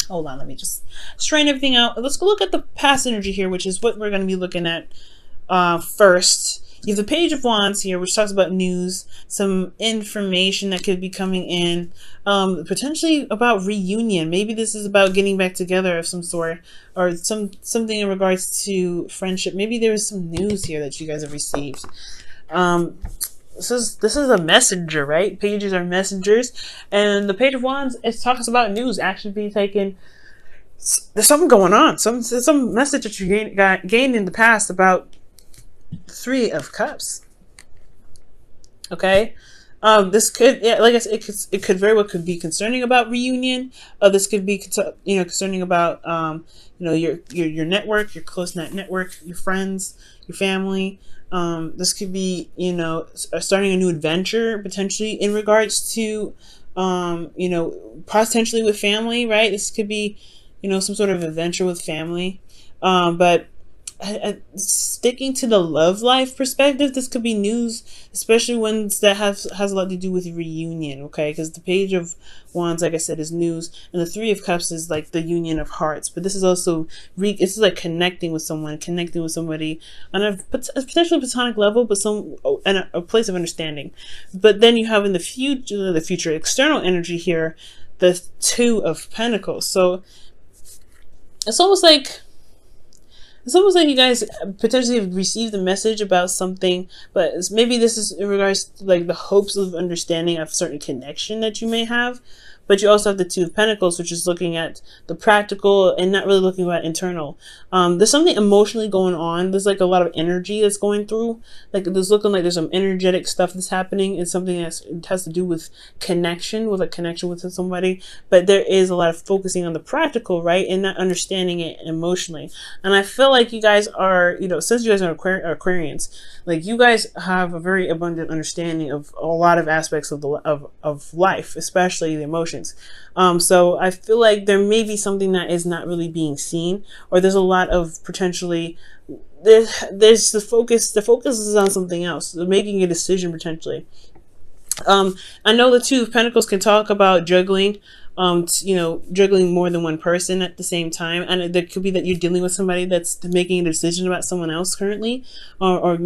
Hold on, let me just strain everything out. Let's go look at the past energy here, which is what we're going to be looking at first. You have the Page of Wands here, which talks about news, some information that could be coming in, potentially about reunion. Maybe this is about getting back together of some sort, or something in regards to friendship. Maybe there is some news here that you guys have received. This is a messenger, right? Pages are messengers, and the Page of Wands, it talks about news actually being taken. There's something going on. Some message that you gained in the past about Three of Cups. Okay, this could, yeah, like I said, it could very well could be concerning about reunion. This could be concerning about your network, your close knit network, your friends, your family. This could be starting a new adventure potentially in regards to potentially with family, right? This could be some sort of adventure with family, but sticking to the love life perspective, this could be news, especially ones that has a lot to do with reunion, okay? Because the Page of Wands, like I said, is news, and the Three of Cups is like the union of hearts. But this is also it's like connecting with somebody on a potentially platonic level, but in a place of understanding. But then you have in the future external energy here, the Two of Pentacles. So it's almost like you guys potentially have received a message about something, but maybe this is in regards to like the hopes of understanding of certain connection that you may have. But you also have the Two of Pentacles, which is looking at the practical and not really looking at internal. There's something emotionally going on. There's like a lot of energy that's going through. Like there's looking like there's some energetic stuff that's happening. It's something that has to do with connection, with somebody. But there is a lot of focusing on the practical, right? And not understanding it emotionally. And I feel like you guys are, since you guys are Aquarians, like you guys have a very abundant understanding of a lot of aspects of life, especially the emotions. So I feel like there may be something that is not really being seen, or there's a lot of potentially there's the focus is on something else, making a decision potentially. I know the Two of Pentacles can talk about juggling, juggling more than one person at the same time. And there could be that you're dealing with somebody that's making a decision about someone else currently, or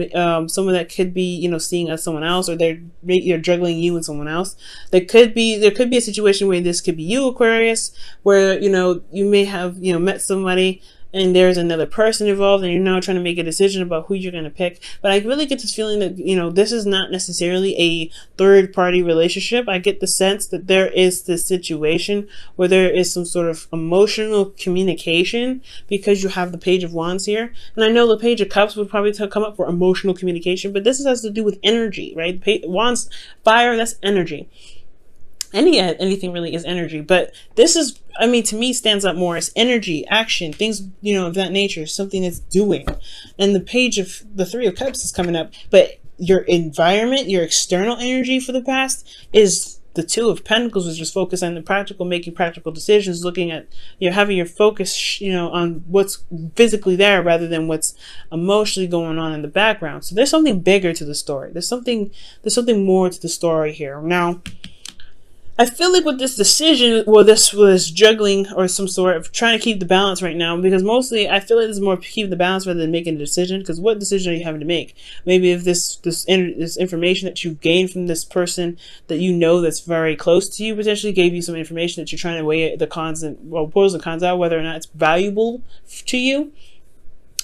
someone that could be, seeing as someone else, or you're juggling you and someone else. There could be a situation where this could be you, Aquarius, where, you may have, met somebody and there's another person involved and you're now trying to make a decision about who you're going to pick. But I really get this feeling that, this is not necessarily a third party relationship. I get the sense that there is this situation where there is some sort of emotional communication, because you have the Page of Wands here. And I know the Page of Cups would probably come up for emotional communication, but this has to do with energy, right? Wands, fire, that's energy. Anything really is energy, but this is, to me, stands out more as energy, action, things, of that nature, something that's doing. And the Three of Cups is coming up, but your environment, your external energy for the past is the Two of Pentacles, which is focused on the practical, making practical decisions, looking at, having your focus, on what's physically there rather than what's emotionally going on in the background. So there's something bigger to the story. There's something more to the story here. Now, I feel like with this decision, this was juggling or some sort of trying to keep the balance right now, because mostly I feel like there's more keep the balance rather than making a decision. Because what decision are you having to make? Maybe if this information that you gained from this person that that's very close to you potentially gave you some information that you're trying to weigh the pros and cons out, whether or not it's valuable to you.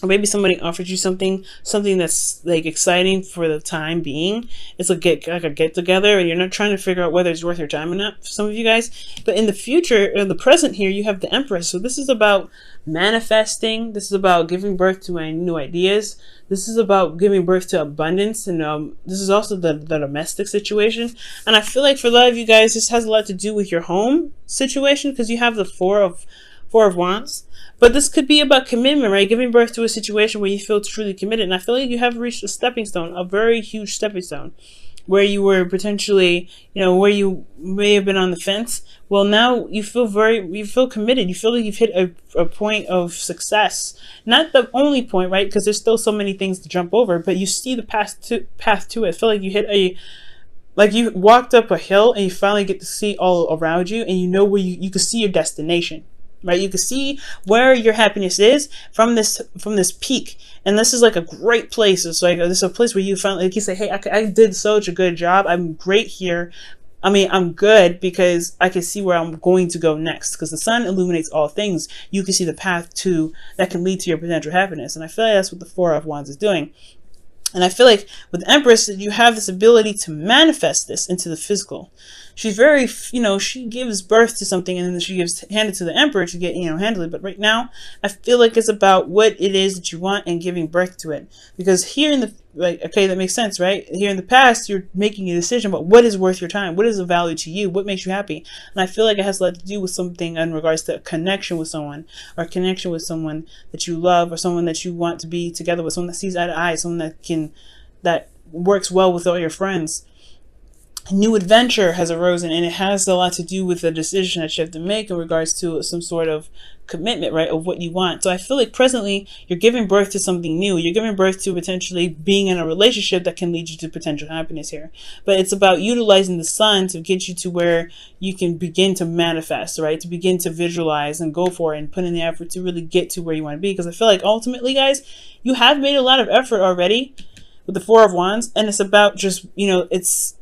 Or maybe somebody offered you something that's like exciting for the time being. It's like a get together, and you're not trying to figure out whether it's worth your time or not for some of you guys. But in the future, in the present here, you have the Empress. So this is about manifesting. This is about giving birth to new ideas. This is about giving birth to abundance. And this is also the domestic situation. And I feel like for a lot of you guys, this has a lot to do with your home situation, because you have the Four of Wands. But this could be about commitment, right? Giving birth to a situation where you feel truly committed. And I feel like you have reached a stepping stone, a very huge stepping stone, where you were potentially, where you may have been on the fence. Well, now you feel committed. You feel like you've hit a point of success. Not the only point, right? Because there's still so many things to jump over, but you see the path to it. I feel like you hit like you walked up a hill and you finally get to see all around you, and where you can see your destination. right? You can see where your happiness is from this peak, and this is like a great place. It's like this is a place where you finally, like, you say, hey, I did such a good job. I'm great here. I mean, I'm good because I can see where I'm going to go next, because the sun illuminates all things. You can see the path to that can lead to your potential happiness, and I feel like that's what the Four of Wands is doing. And I feel like with the Empress, you have this ability to manifest this into the physical. She's very, she gives birth to something, and then she hand it to the Emperor to get, handle it. But right now, I feel like it's about what it is that you want and giving birth to it. Because here in the, okay, that makes sense, right? Here in the past, you're making a decision about what is worth your time, what is of value to you, what makes you happy. And I feel like it has a lot to do with something in regards to a connection with someone, or a connection with someone that you love, or someone that you want to be together with, someone that sees eye to eye, someone that works well with all your friends. A new adventure has arisen, and it has a lot to do with the decision that you have to make in regards to some sort of commitment, right, of what you want. So I feel like presently you're giving birth to something new. You're giving birth to potentially being in a relationship that can lead you to potential happiness here. But it's about utilizing the sun to get you to where you can begin to manifest, right, to begin to visualize and go for it and put in the effort to really get to where you want to be. Because I feel like ultimately, guys, you have made a lot of effort already with the Four of Wands, and it's about just, it's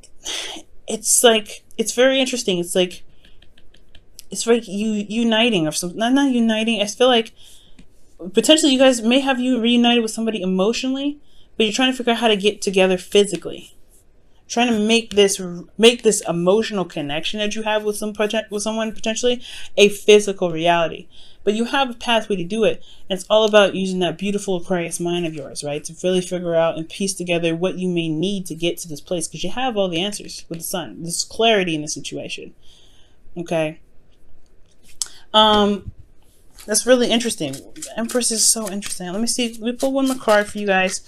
like, it's very interesting. It's like you uniting or something. Not uniting. I feel like potentially you guys may have you reunited with somebody emotionally, but you're trying to figure out how to get together physically. Trying to make this emotional connection that you have with someone potentially a physical reality. But you have a pathway to do it. And it's all about using that beautiful Aquarius mind of yours, right? To really figure out and piece together what you may need to get to this place. Because you have all the answers with the sun. There's clarity in the situation. Okay? That's really interesting. The Empress is so interesting. Let me pull one more card for you guys.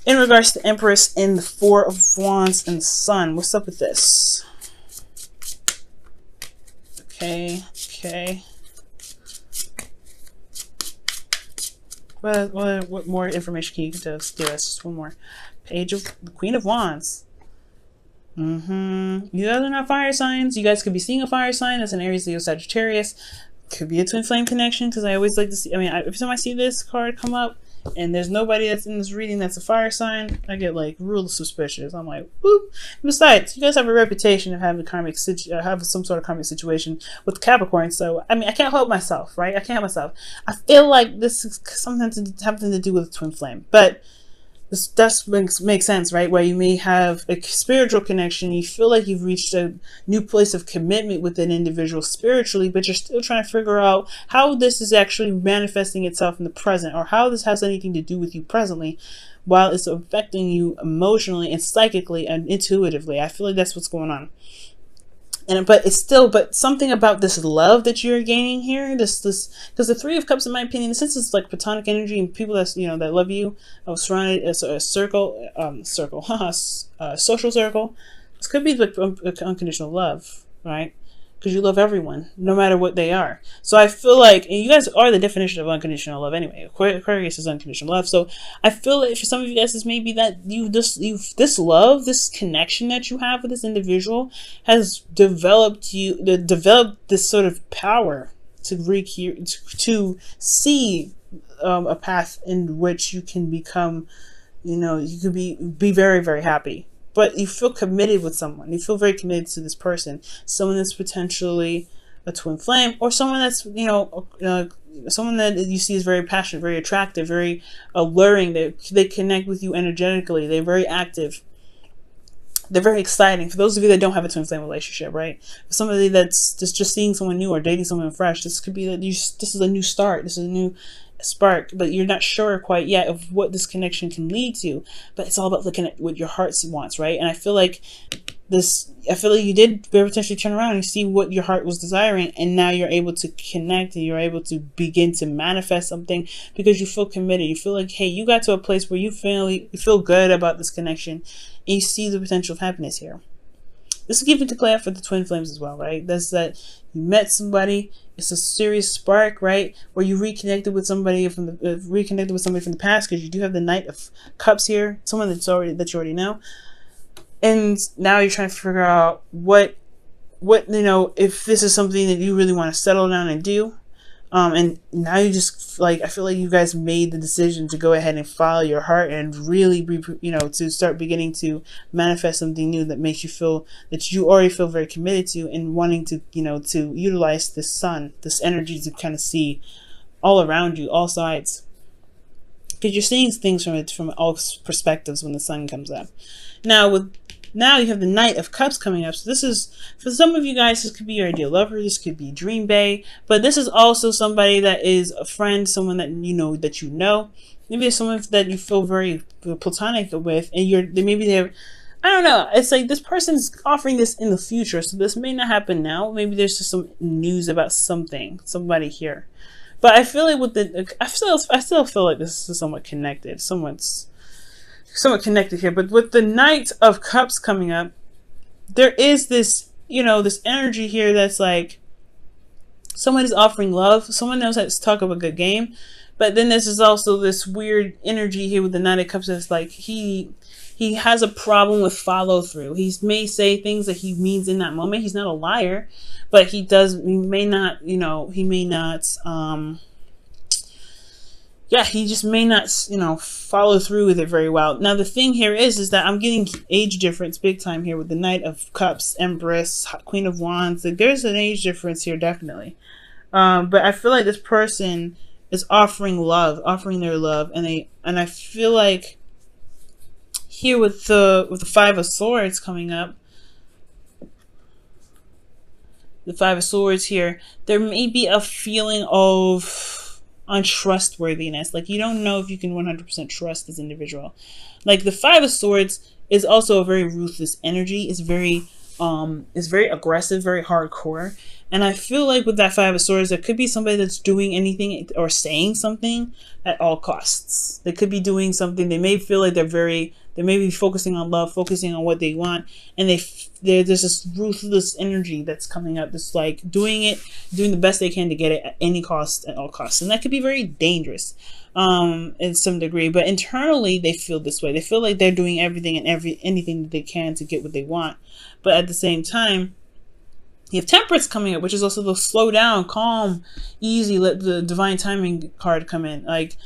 In regards to Empress and the Four of Wands and the Sun. What's up with this? Okay. What more information can you give us? Just one more. Page of the Queen of Wands. You guys are not fire signs. You guys could be seeing a fire sign. That's an Aries, Leo, Sagittarius. Could be a twin flame connection, because I always like to see, every time I see this card come up and there's nobody that's in this reading that's a fire sign, I get like real suspicious. I'm like, whoop. Besides, you guys have a reputation of having some sort of karmic situation with Capricorn, so I can't help myself, right? I can't help myself. I feel like this is something to do with twin flame, but this does make sense, right? Where you may have a spiritual connection, you feel like you've reached a new place of commitment with an individual spiritually, but you're still trying to figure out how this is actually manifesting itself in the present, or how this has anything to do with you presently, while it's affecting you emotionally and psychically and intuitively. I feel like that's what's going on. But something about this love that you're gaining here, this, because the Three of Cups, in my opinion, since it's like platonic energy and people that's, that love you, surrounded as a social circle. This could be like unconditional love, right? Because you love everyone, no matter what they are. So I feel like, and you guys are the definition of unconditional love anyway. Aquarius is unconditional love. So I feel like for some of you guys, this may be that this love, this connection that you have with this individual has developed this sort of power to see a path in which you can become, you could be very, very happy. But you feel committed with someone. You feel very committed to this person. Someone that's potentially a twin flame, or someone that's, someone that you see is very passionate, very attractive, very alluring. They connect with you energetically. They're very active. They're very exciting. For those of you that don't have a twin flame relationship, right? For somebody that's just seeing someone new or dating someone fresh, this could be that this is a new start. This is a new spark, but you're not sure quite yet of what this connection can lead to. But it's all about looking at what your heart wants, right? And I feel like you did very potentially turn around and see what your heart was desiring, and now you're able to connect and you're able to begin to manifest something because you feel committed. You feel like, hey, you got to a place where you feel good about this connection, and you see the potential of happiness here. This will give you the clear for the twin flames as well, right? That's that you met somebody, it's a serious spark, right? Or you reconnected with somebody from the past, because you do have the Knight of Cups here, someone that you already know, and now you're trying to figure out what if this is something that you really want to settle down and do. And now you just like, I feel like you guys made the decision to go ahead and follow your heart and really be, to start beginning to manifest something new that makes you feel that you already feel very committed to, and wanting to, to utilize this sun, this energy, to kind of see all around you, all sides, because you're seeing things from all perspectives when the sun comes up. Now you have the Knight of Cups coming up. So this is, for some of you guys, this could be your ideal lover. This could be Dream Bae. But this is also somebody that is a friend, someone that you know. Maybe it's someone that you feel very platonic with, and maybe they're, I don't know. It's like this person's offering this in the future. So this may not happen now. Maybe there's just some news about somebody here. But I feel like I still feel like this is somewhat connected. Somewhat connected here. But with the Knight of Cups coming up, there is this, this energy here that's like someone is offering love. Someone knows how to talk of a good game. But then this is also this weird energy here with the Knight of Cups that's like he has a problem with follow through. He may say things that he means in that moment. He's not a liar, but he may not he just may not, follow through with it very well. Now, the thing here is that I'm getting age difference big time here with the Knight of Cups, Empress, Queen of Wands. Like, there's an age difference here, definitely. But I feel like this person is offering their love, and I feel like here with the Five of Swords coming up, the Five of Swords here, there may be a feeling of untrustworthiness. Like, you don't know if you can 100% trust this individual. Like, the Five of Swords is also a very ruthless energy. It's very aggressive, very hardcore. And I feel like with that Five of Swords, there could be somebody that's doing anything or saying something at all costs. They could be doing something. They may feel like they may be focusing on love, focusing on what they want, and there's this ruthless energy that's coming up, that's like doing the best they can to get it at any cost, at all costs. And that could be very dangerous in some degree. But internally, they feel this way. They feel like they're doing everything and anything that they can to get what they want. But at the same time, you have Temperance coming up, which is also the slow down, calm, easy, let the divine timing card come in. Like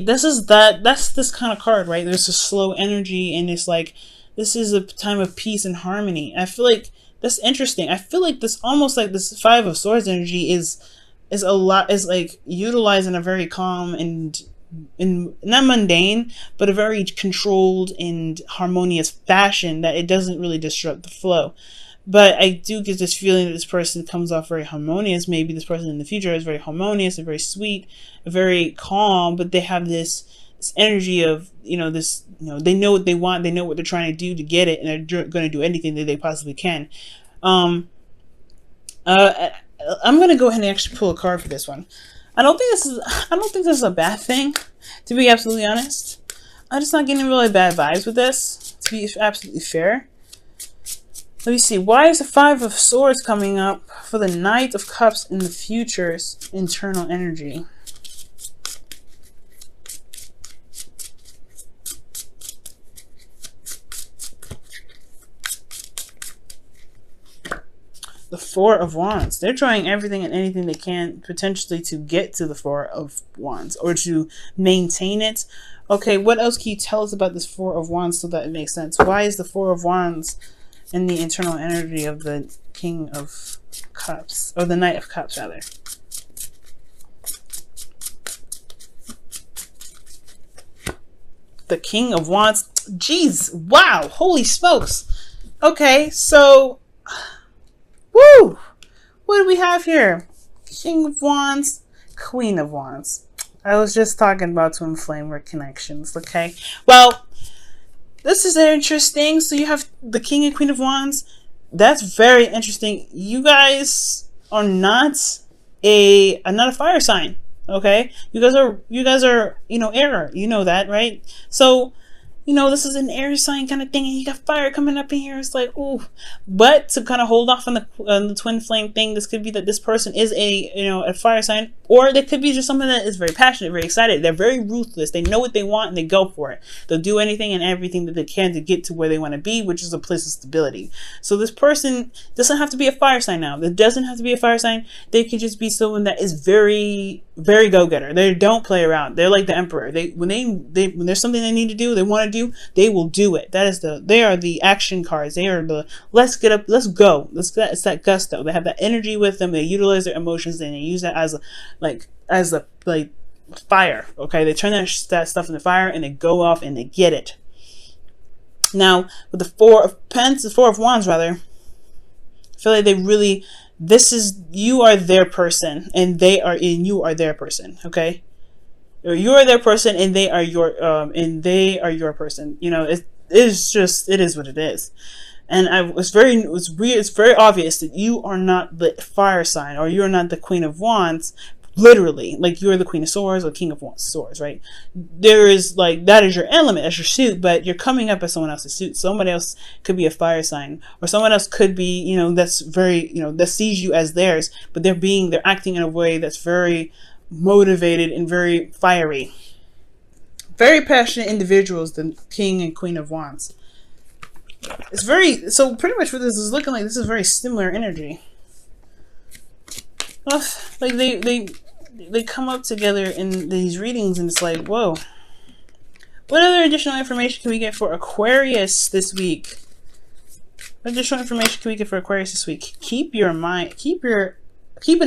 that's this kind of card, right? There's a slow energy, and it's like, this is a time of peace and harmony. I feel like that's interesting. I feel like this, almost like this Five of Swords energy is like utilized in a very calm and not mundane, but a very controlled and harmonious fashion, that it doesn't really disrupt the flow. But I do get this feeling that this person comes off very harmonious. Maybe this person in the future is very harmonious and very sweet, very calm, but they have this energy of, they know what they want, they know what they're trying to do to get it, and they're going to do anything that they possibly can. I'm going to go ahead and actually pull a card for this one. I don't think this is a bad thing, to be absolutely honest. I'm just not getting really bad vibes with this, to be absolutely fair. Let me see. Why is the Five of Swords coming up for the Knight of Cups in the future's internal energy? The Four of Wands. They're trying everything and anything they can potentially to get to the Four of Wands, or to maintain it. Okay, what else can you tell us about this Four of Wands so that it makes sense? Why is the Four of Wands in the internal energy of the King of Cups, or the Knight of Cups rather? The King of Wands. Jeez, wow, holy smokes. Okay, so woo, what do we have here? King of Wands, Queen of Wands. I was just talking about twin flame connections. Okay, well, this is interesting. So you have the King and Queen of Wands. That's very interesting. You guys are not a fire sign. Okay, you guys are air. You know that, right? So you know, this is an air sign kind of thing, and you got fire coming up in here. It's like, ooh. But to kind of hold off on the twin flame thing, this could be that this person is a, you know, a fire sign, or they could be just someone that is very passionate, very excited. They're very ruthless. They know what they want and they go for it. They'll do anything and everything that they can to get to where they want to be, which is a place of stability. So this person doesn't have to be a fire sign now. It doesn't have to be a fire sign. They could just be someone that is very, very go-getter. They don't play around. They're like the emperor. When there's something they need to do, they want to do, they will do it. They are the action cards. They are the let's get up, let's go. It's that gusto. They have that energy with them. They utilize their emotions and they use that as a fire. Okay, they turn that stuff into fire and they go off and they get it. Now with the Four of Wands rather, I feel like they really, you are their person and you are their person. Okay. Or you are their person and they are your person. You know, it is what it is. And it's very obvious that you are not the fire sign, or you're not the Queen of Wands, literally. Like, you're the Queen of Swords or King of Swords, right? There is, like, that is your element, that's your suit, but you're coming up as someone else's suit. Somebody else could be a fire sign, or someone else could be, you know, that's very, you know, that sees you as theirs, but they're acting in a way that's very motivated and very fiery. Very passionate individuals, the King and Queen of Wands. It's very, so pretty much what this is looking like, this is very similar energy. Well, like they come up together in these readings and it's like, whoa. What other additional information can we get for Aquarius this week? What additional information can we get for Aquarius this week? Keep an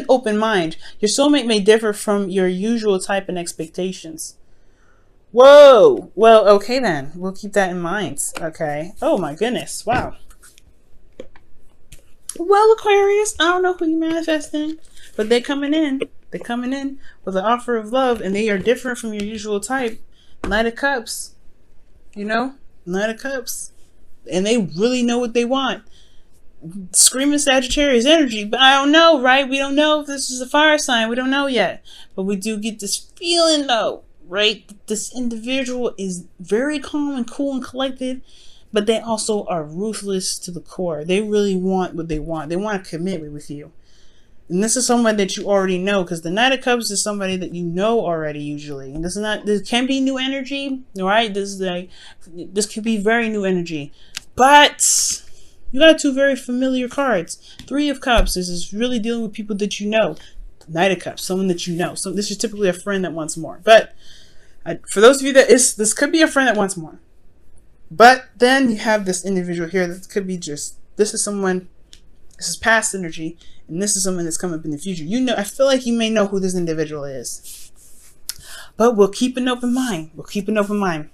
open mind. Your soulmate may differ from your usual type and expectations. Whoa. Well, okay then. We'll keep that in mind. Okay. Oh my goodness. Wow. Well, Aquarius, I don't know who you're manifesting, but they're coming in. They're coming in with an offer of love, and they are different from your usual type. Knight of Cups. You know? Knight of Cups. And they really know what they want. Screaming Sagittarius energy, but I don't know, right? We don't know if this is a fire sign. We don't know yet. But we do get this feeling, though, right? This individual is very calm and cool and collected, but they also are ruthless to the core. They really want what they want. They want a commitment with you. And this is someone that you already know, because the Knight of Cups is somebody that you know already usually. And this can be new energy, right? This could be very new energy. But you got two very familiar cards. Three of Cups. This is really dealing with people that you know. Knight of Cups, someone that you know. So this is typically a friend that wants more. But for those of you this could be a friend that wants more. But then you have this individual here that could be this is past energy, and this is someone that's coming up in the future. You know, I feel like you may know who this individual is. But we'll keep an open mind. We'll keep an open mind.